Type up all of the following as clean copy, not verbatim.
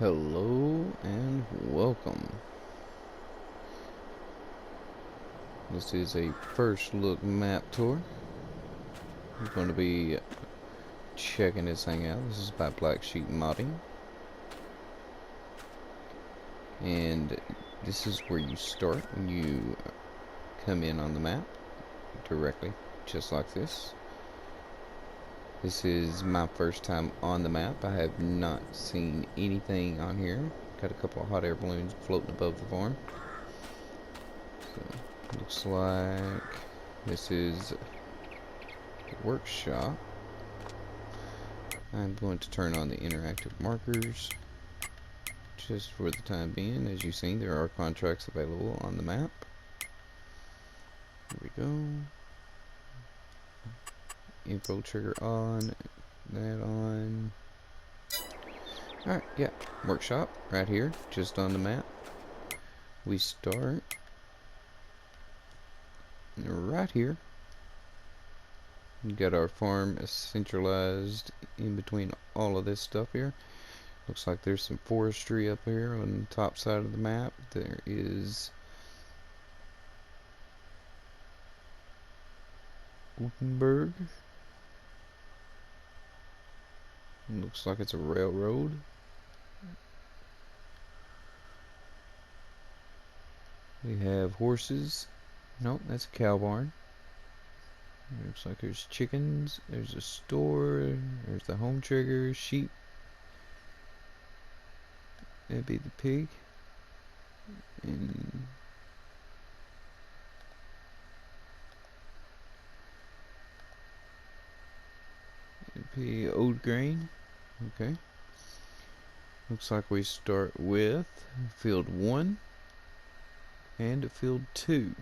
Hello and welcome. This is a first look map tour. I'm going to be checking this thing out. This is by Black Sheep Modding. And this is where you start when you come in on the map directly, just like this. This is my first time on the map. I have not seen anything on here. Got a couple of hot air balloons floating above the farm. So, looks like this is the workshop. I'm going to turn on the interactive markers just for the time being. As you've seen, there are contracts available on the map. Here we go. Info trigger on, that on. Alright, yeah, workshop right here, just on the map. We start right here. We got our farm centralized in between all of this stuff here. Looks like there's some forestry up here on the top side of the map. There is Hortonburg. Looks like it's a railroad. We have horses. Nope, that's a cow barn. Looks like there's chickens. There's a store. There's the home trigger. Sheep. That'd be the pig. And it'd be old grain. Okay. Looks like we start with field 1 and field 2.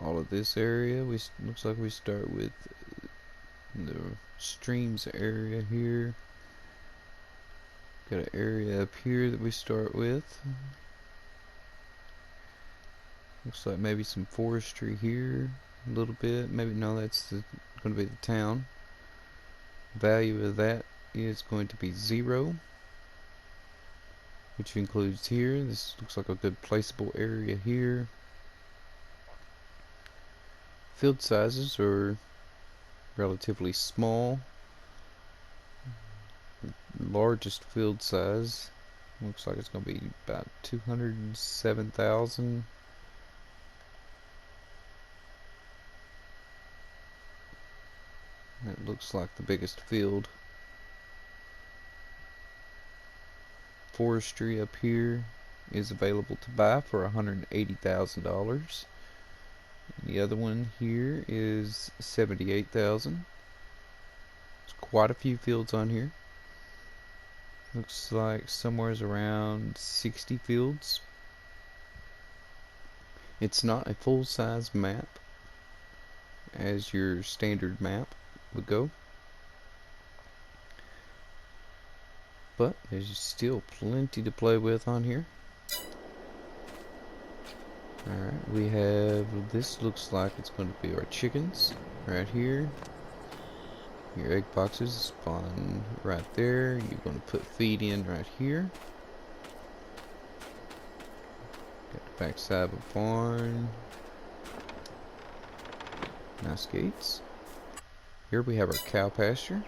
All of this area, looks like we start with the streams area here. Got an area up here that we start with. Looks like maybe some forestry here a little bit. Maybe no, that's going to be the town. Value of that is going to be 0, which includes here. This looks like a good placeable area here. Field sizes are relatively small. Largest field size looks like it's going to be about 207,000. That looks like the biggest field. Forestry up here is available to buy for $180,000. The other one here is $78,000. There's quite a few fields on here. Looks like somewhere around 60 fields. It's not a full-size map as your standard map would go, but there's still plenty to play with on here. Alright, we have, this looks like it's going to be our chickens right here. Your egg boxes spawn right there. You're going to put feed in right here. Got the back side of a barn. Nice gates. Here we have our cow pasture.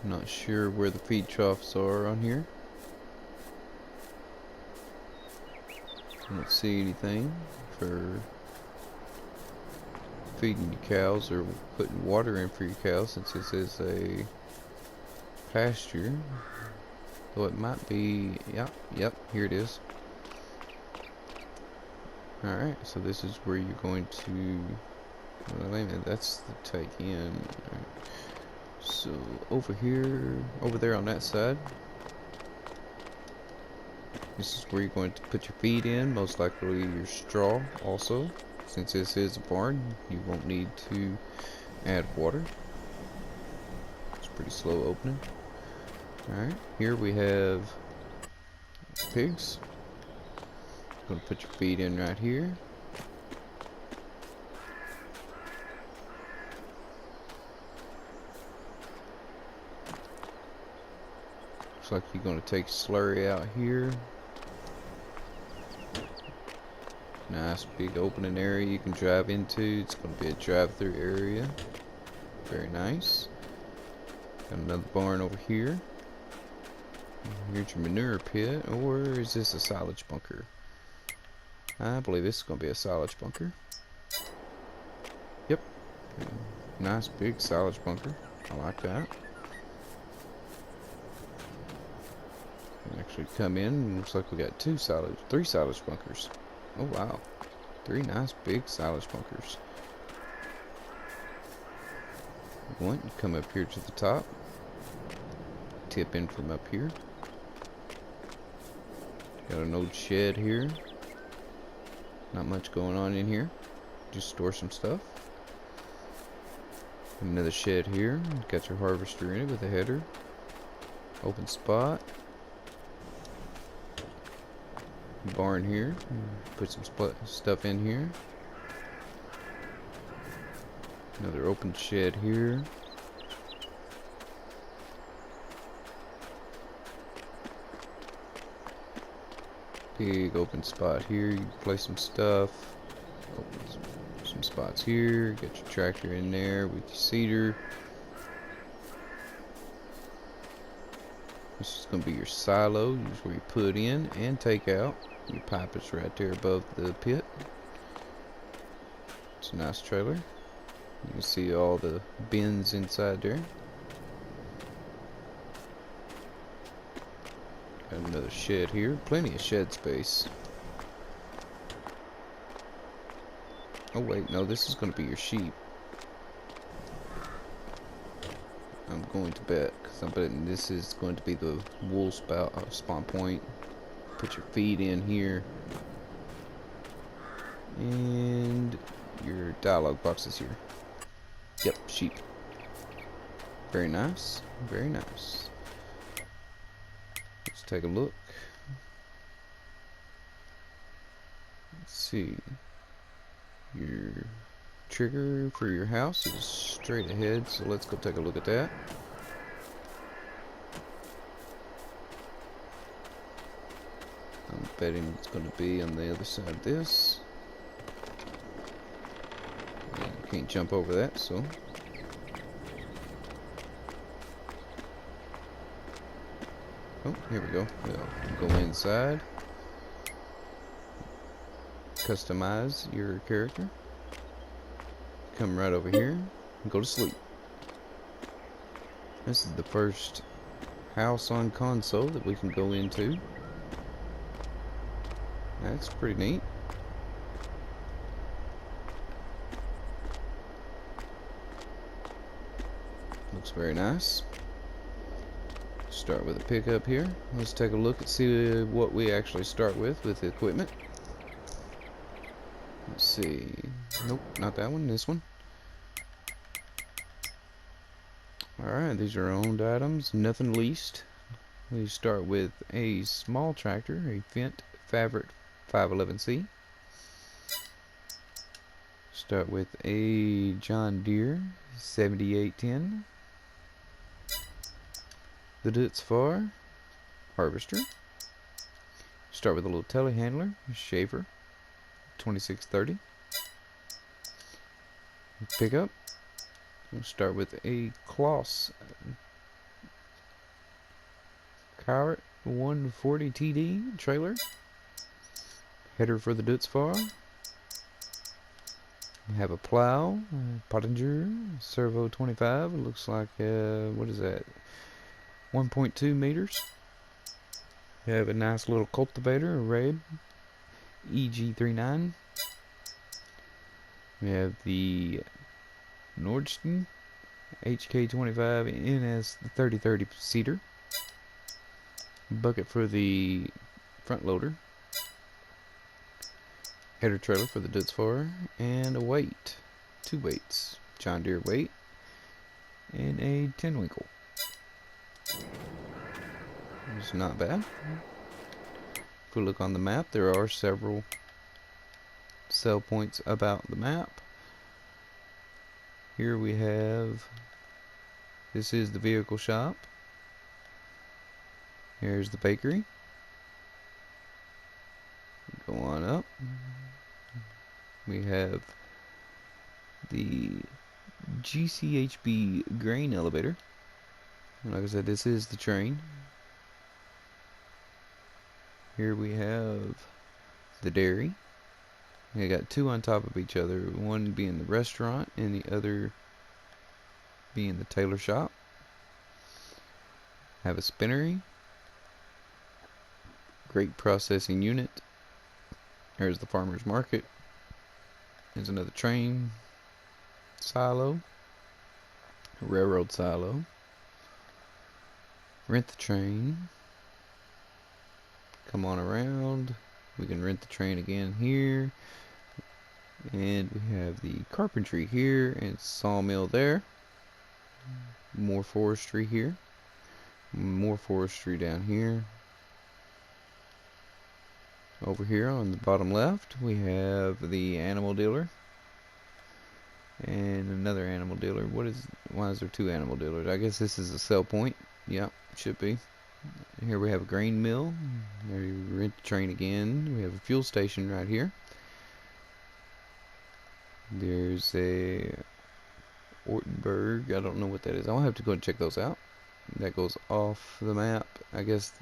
Not sure where the feed troughs are on here. I don't see anything for feeding your cows or putting water in for your cows, since this is a pasture. Though it might be, yep, here it is. Alright, so this is where you're going to, well, wait a minute, that's the take in. Right. So over here, over there on that side, this is where you're going to put your feed in, most likely your straw also. Since this is a barn, you won't need to add water. It's pretty slow opening. Alright, here we have pigs. gonna put your feet in right here. Looks like you're gonna take slurry out here. Nice big opening area you can drive into. It's gonna be a drive-through area. Very nice. Got another barn over here. Here's your manure pit, or is this a silage bunker? I believe this is going to be a silage bunker. Yep. Nice big silage bunker. I like that. Actually come in, looks like we got three silage bunkers. Oh wow. 3 nice big silage bunkers. One, come up here to the top. Tip in from up here. Got an old shed here. Not much going on in here. Just store some stuff. Another shed here. Got your harvester in it with a header. Open spot. Barn here. Put some stuff in here. Another open shed here. Big open spot here. You can place some stuff. Open some spots here. Get your tractor in there with your seeder. This is going to be your silo. This is where you put in and take out. Your pipe is right there above the pit. It's a nice trailer. You can see all the bins inside there. Got another shed here. Plenty of shed space. Oh wait, no, this is going to be your sheep. I'm going to bet, because I'm betting this is going to be the wool spawn point. Put your feed in here. And your dialogue box is here. Yep, sheep. Very nice. Very nice. Let's take a look. Let's see. Your trigger for your house is straight ahead, so let's go take a look at that. I'm betting it's going to be on the other side of this. Can't jump over that, so oh, here we go. We'll go inside, customize your character, come right over here and go to sleep. This is the first house on console that we can go into. That's pretty neat. Looks very nice. Start with a pickup here. Let's take a look and see what we actually start with the equipment. Let's see. Nope, not that one. This one. Alright, these are owned items. Nothing leased. We start with a small tractor, a Fendt Fabric 511C. Start with a John Deere 7810. The Gchb harvester. Start with a little telehandler, Schaefer 2630. Pickup. We'll start with a Kloss Carrot 140 TD trailer. Header for the Gchb. We have a plow, Pottinger Servo 25. It looks like what is that? 1.2 meters. We have a nice little cultivator, a Rabe EG39. We have the Nordsten HK25 NS 3030 seeder. Bucket for the front loader. Header trailer for the Gchb, and a weight. 2 weights. John Deere weight and a 10-winkle. It's not bad. If we look on the map, there are several sell points about the map. Here we have, this is the vehicle shop. Here's the bakery. Go on up. We have the Gchb grain elevator. And like I said, this is the train. Here we have the dairy. They got two on top of each other, one being the restaurant and the other being the tailor shop. Have a spinnery, great processing unit. There's the farmer's market. There's another train silo, railroad silo. Rent the train. Come on around. We can rent the train again here. And we have the carpentry here and sawmill there. More forestry here. More forestry down here. Over here on the bottom left we have the animal dealer. And another animal dealer. Why is there two animal dealers? I guess this is a sell point. Yep, should be. Here we have a grain mill. There we rent the train again. We have a fuel station right here. There's a Hortonburg. I don't know what that is. I'll have to go and check those out. That goes off the map. I guess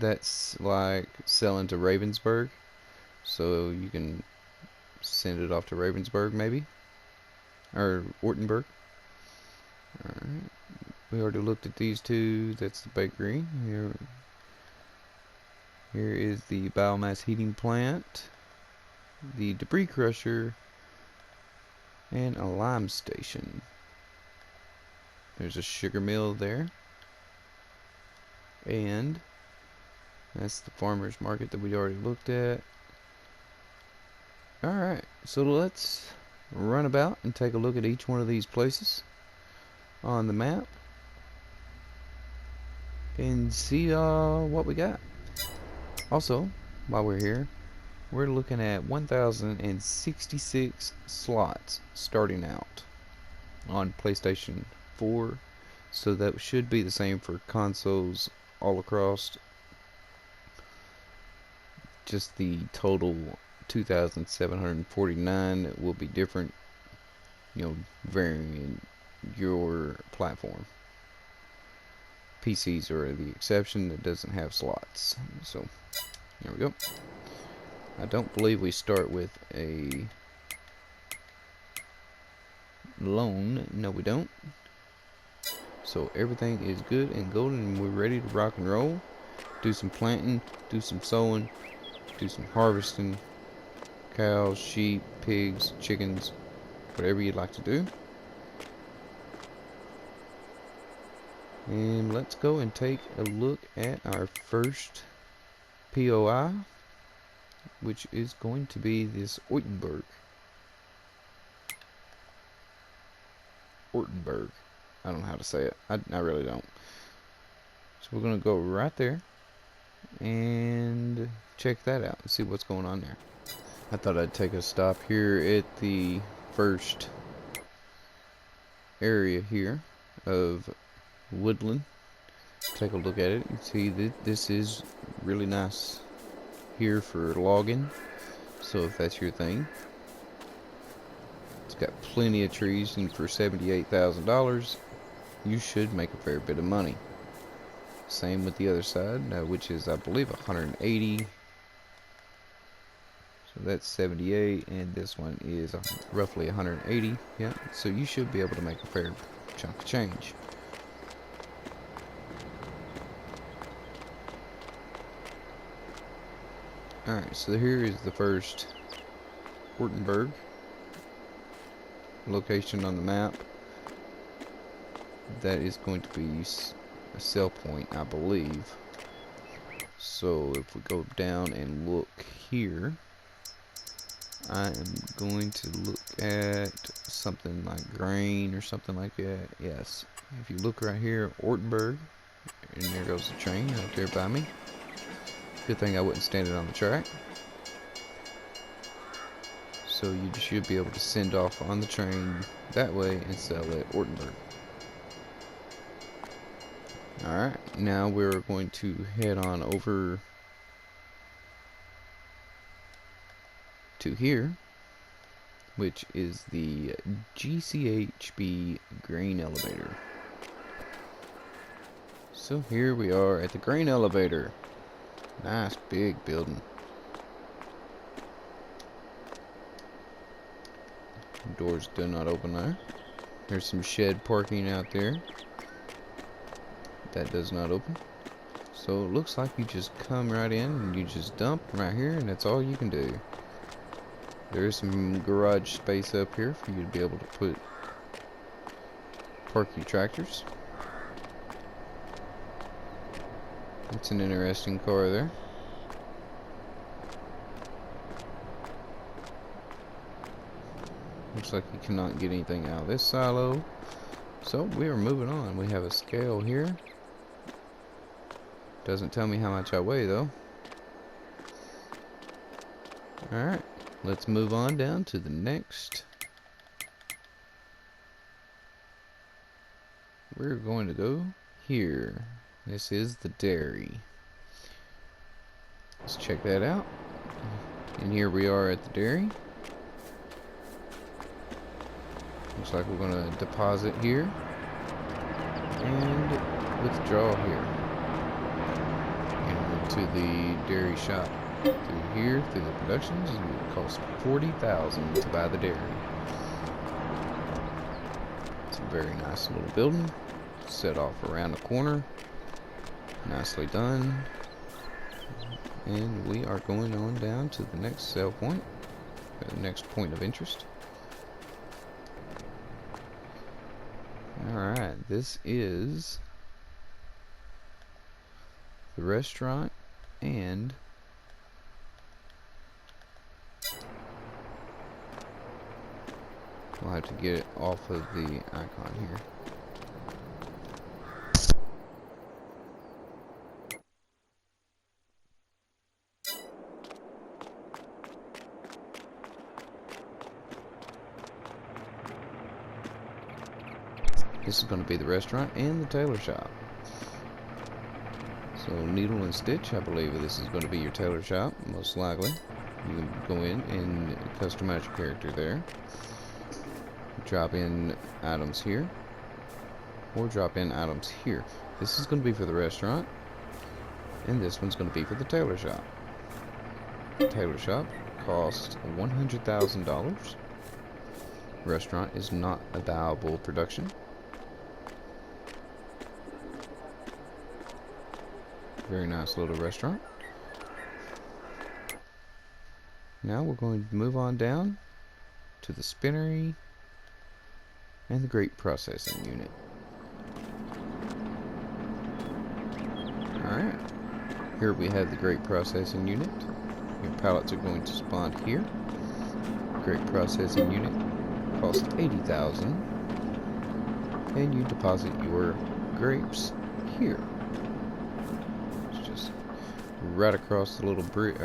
that's like selling to Ravensburg. So you can send it off to Ravensburg maybe. Or Hortonburg. Alright. We already looked at these two. That's the bakery. Here is the biomass heating plant, the debris crusher, and a lime station. There's a sugar mill there. And that's the farmer's market that we already looked at. Alright, so let's run about and take a look at each one of these places on the map and see what we got. Also, while we're here, we're looking at 1,066 slots starting out on PlayStation 4, so that should be the same for consoles all across. Just the total 2,749 will be different, varying your platform. PCs are the exception that doesn't have slots. So there we go. I don't believe we start with a loan. No, we don't. So everything is good and golden, and we're ready to rock and roll. Do some planting, do some sowing, do some harvesting. Cows, sheep, pigs, chickens, whatever you'd like to do. And let's go and take a look at our first POI, which is going to be this Hortonburg. Hortonburg. I don't know how to say it. I really don't. So we're going to go right there and check that out and see what's going on there. I thought I'd take a stop here at the first area here of woodland. Take a look at it and see that this is really nice here for logging. So if that's your thing, it's got plenty of trees, and for $78,000 you should make a fair bit of money. Same with the other side, which is I believe 180. So that's 78, and this one is roughly 180. Yeah, so you should be able to make a fair chunk of change. Alright, so here is the first Hortonburg location on the map. That is going to be a sell point, I believe. So if we go down and look here, I am going to look at something like grain or something like that. Yes, if you look right here, Hortonburg, and there goes the train right there by me. Good thing I wasn't standing on the track. So you should be able to send off on the train that way and sell at Hortonburg. Alright, now we're going to head on over to here, which is the Gchb grain elevator. So here we are at the grain elevator. Nice big building. Doors do not open there. There's some shed parking out there. That does not open. So it looks like you just come right in and you just dump right here, and that's all you can do. There is some garage space up here for you to be able to park your tractors. It's an interesting car there. Looks like you cannot get anything out of this silo. So we are moving on. We have a scale here. Doesn't tell me how much I weigh though. Alright, let's move on down to the next. We're going to go here. This is the dairy. Let's check that out. And here we are at the dairy. Looks like we're going to deposit here and withdraw here. And to the dairy shop through here, through the productions, it would cost $40,000 to buy the dairy. It's a very nice little building, set off around the corner, nicely done. And we are going on down to the next sell point, the next point of interest. Alright, this is the restaurant, and we'll have to get it off of the icon here. This is going to be the restaurant and the tailor shop. So needle and stitch, I believe this is going to be your tailor shop, most likely. You can go in and customize your character there. Drop in items here, or drop in items here. This is going to be for the restaurant, and this one's going to be for the tailor shop. The tailor shop costs $100,000. Restaurant is not a viable production. Very nice little restaurant. Now we're going to move on down to the spinnery and the grape processing unit. Alright, here we have the grape processing unit. Your pallets are going to spawn here. Grape processing unit costs $80,000, and you deposit your grapes here. Right across the little brick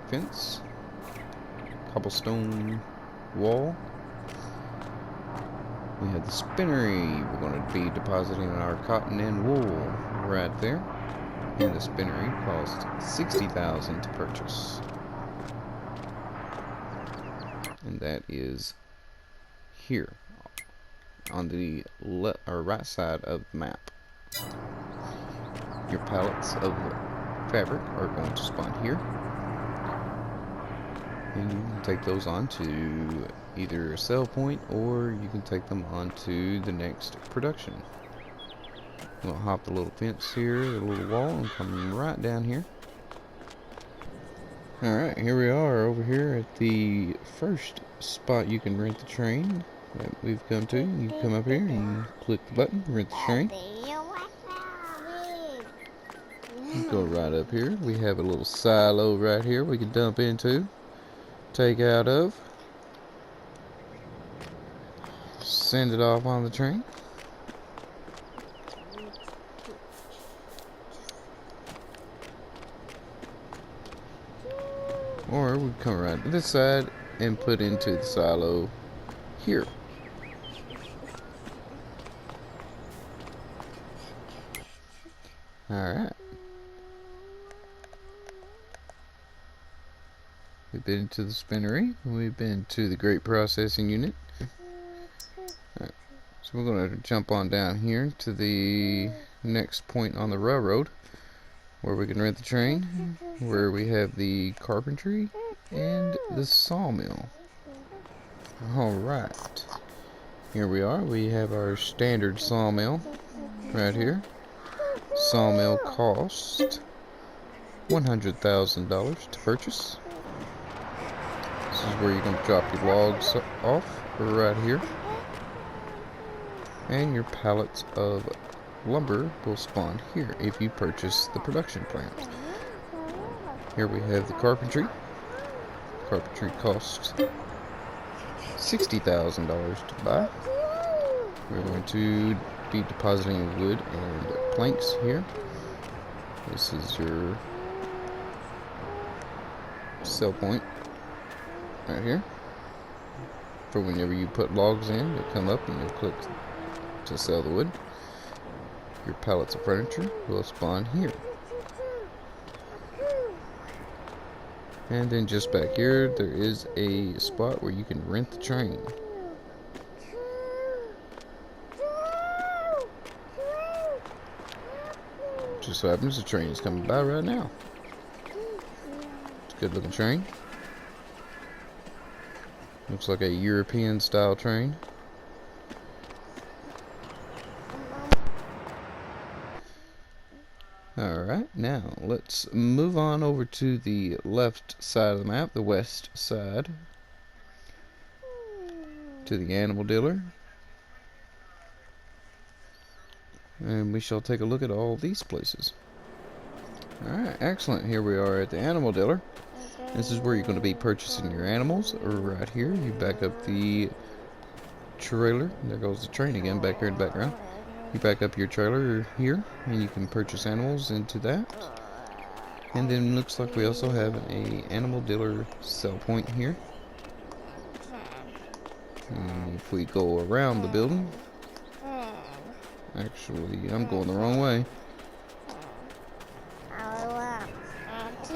fence, cobblestone wall. We have the spinnery. We're going to be depositing our cotton and wool right there, and the spinnery costs $60,000 to purchase, and that is here on the right side of the map. Your pallets of fabric are going to spawn here, and you can take those on to either a sell point, or you can take them on to the next production. We'll hop the little fence here, the little wall, and come right down here. Alright, here we are over here at the first spot you can rent the train that we've come to. You come up here and click the button, rent the train. Go right up here. We have a little silo right here we can dump into, take out of, send it off on the train. Or we come around to this side and put into the silo here. Alright. We've been to the spinnery. We've been to the grape processing unit. Alright. So we're going to jump on down here to the next point on the railroad, where we can rent the train, where we have the carpentry and the sawmill. Alright. Here we are. We have our standard sawmill right here. Sawmill cost $100,000 to purchase. This is where you're going to drop your logs off right here. And your pallets of lumber will spawn here if you purchase the production plant. Here we have the carpentry. Carpentry costs $60,000 to buy. We're going to be depositing wood and planks here. This is your sell point right here. For whenever you put logs in, you'll come up and you'll click to sell the wood. Your pallets of furniture will spawn here. And then just back here, there is a spot where you can rent the train. Just so happens the train is coming by right now. It's a good looking train. Looks like a European style train. Alright, now let's move on over to the left side of the map, the west side, to the animal dealer. And we shall take a look at all these places. Alright, excellent. Here we are at the animal dealer. This is where you're going to be purchasing your animals. Right here, you back up the trailer. There goes the train again, back here in the background. You back up your trailer here, and you can purchase animals into that. And then looks like we also have a animal dealer sell point here. And if we go around the building, actually, I'm going the wrong way.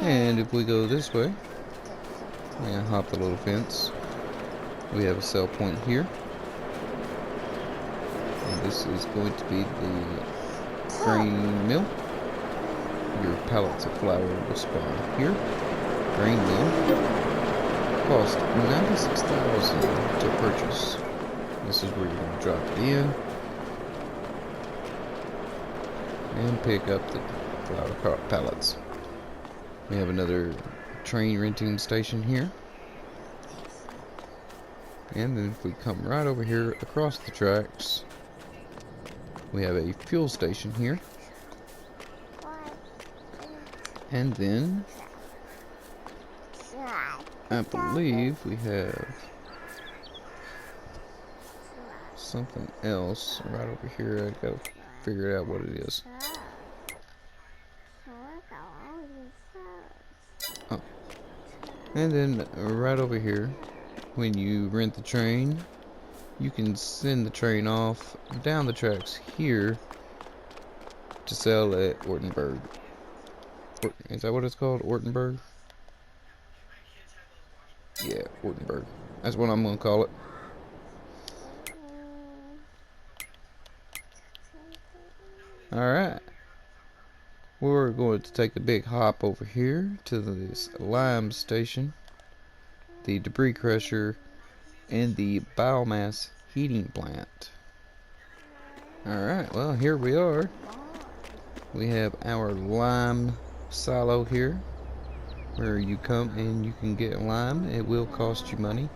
And if we go this way, and hop the little fence, we have a sell point here. And this is going to be the grain mill. Your pallets of flour will spawn here. Grain mill cost $96,000 to purchase. This is where you're going to drop it in and pick up the flour pallets. We have another train renting station here. And then if we come right over here across the tracks, we have a fuel station here. And then I believe we have something else right over here. I gotta figure out what it is. Oh. And then right over here, when you rent the train, you can send the train off down the tracks here to sell at Hortonburg. Is that what it's called? Hortonburg? Yeah, Hortonburg. That's what I'm going to call it. Alright. We're going to take a big hop over here to this lime station, the debris crusher, and the biomass heating plant. Alright, well, here we are. We have our lime silo here, where you come and you can get lime. It will cost you money.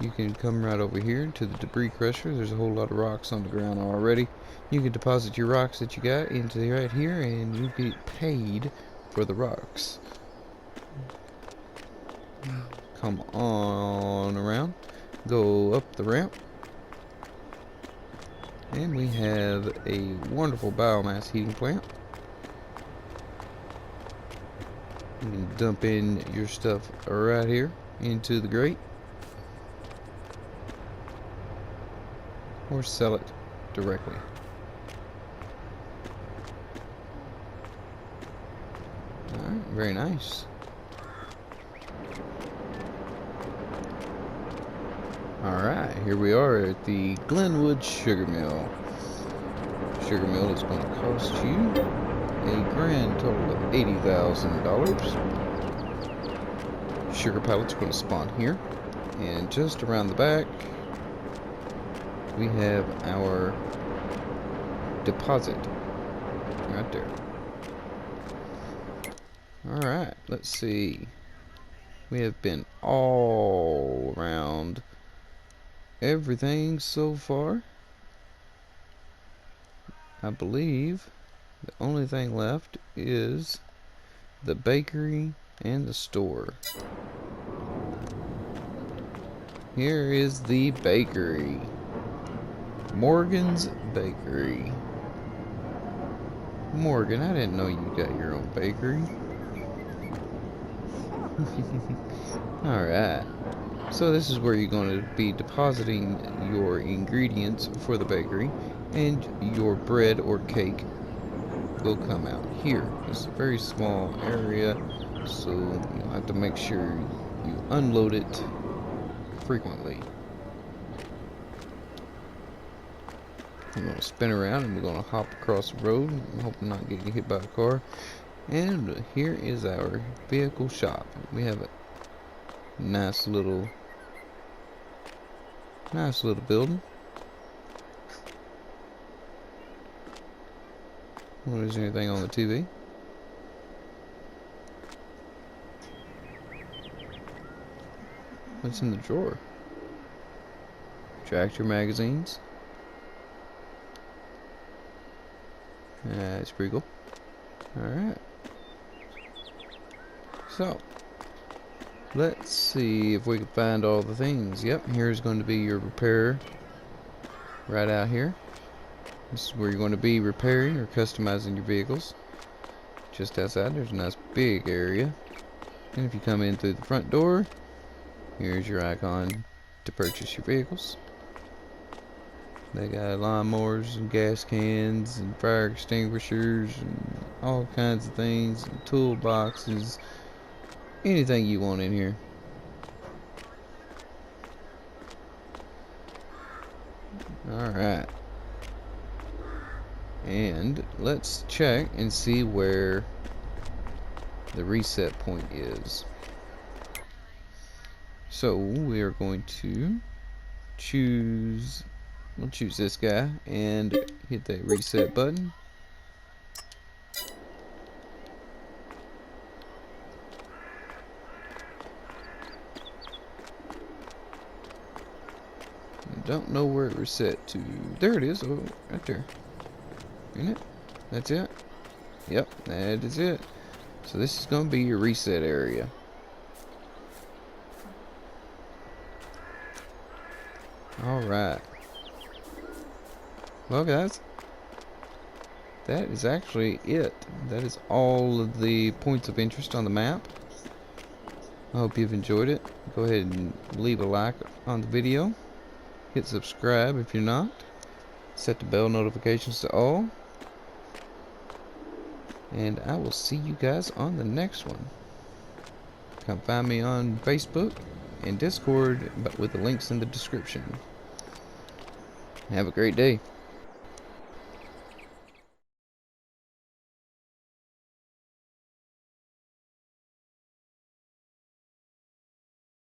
You can come right over here to the debris crusher. There's a whole lot of rocks on the ground already. You can deposit your rocks that you got into right here, and you get paid for the rocks. Come on around, go up the ramp, and we have a wonderful biomass heating plant. You can dump in your stuff right here into the grate, or sell it directly. Alright, very nice. Alright, here we are at the Glenwood sugar mill. Sugar mill is going to cost you a grand total of $80,000. Sugar pallets are going to spawn here, and just around the back we have our deposit right there. Alright, let's see. We have been all around everything so far. I believe the only thing left is the bakery and the store. Here is the bakery. Morgan's Bakery. Morgan, I didn't know you got your own bakery. Alright. So this is where you're going to be depositing your ingredients for the bakery, and your bread or cake will come out here. It's a very small area, so you'll have to make sure you unload it frequently. I'm going to spin around and we're going to hop across the road. I'm hoping not getting hit by a car. And here is our vehicle shop. We have a nice little building. What is anything on the TV? What's in the drawer? Tractor magazines. That's pretty cool. Alright. So, let's see if we can find all the things. Yep, here's going to be your repair right out here. This is where you're going to be repairing or customizing your vehicles. Just outside, there's a nice big area. And if you come in through the front door, here's your icon to purchase your vehicles. They got lawnmowers and gas cans and fire extinguishers and all kinds of things, and toolboxes, anything you want in here. Alright. And let's check and see where the reset point is. So we are going to choose, we'll choose this guy and hit that reset button. I don't know where it reset to. There it is. Oh, right there. Isn't it? That's it? Yep, that is it. So this is going to be your reset area. Alright. Well guys, that is actually it. That is all of the points of interest on the map. I hope you've enjoyed it. Go ahead and leave a like on the video. Hit subscribe if you're not. Set the bell notifications to all. And I will see you guys on the next one. Come find me on Facebook and Discord, but with the links in the description. Have a great day.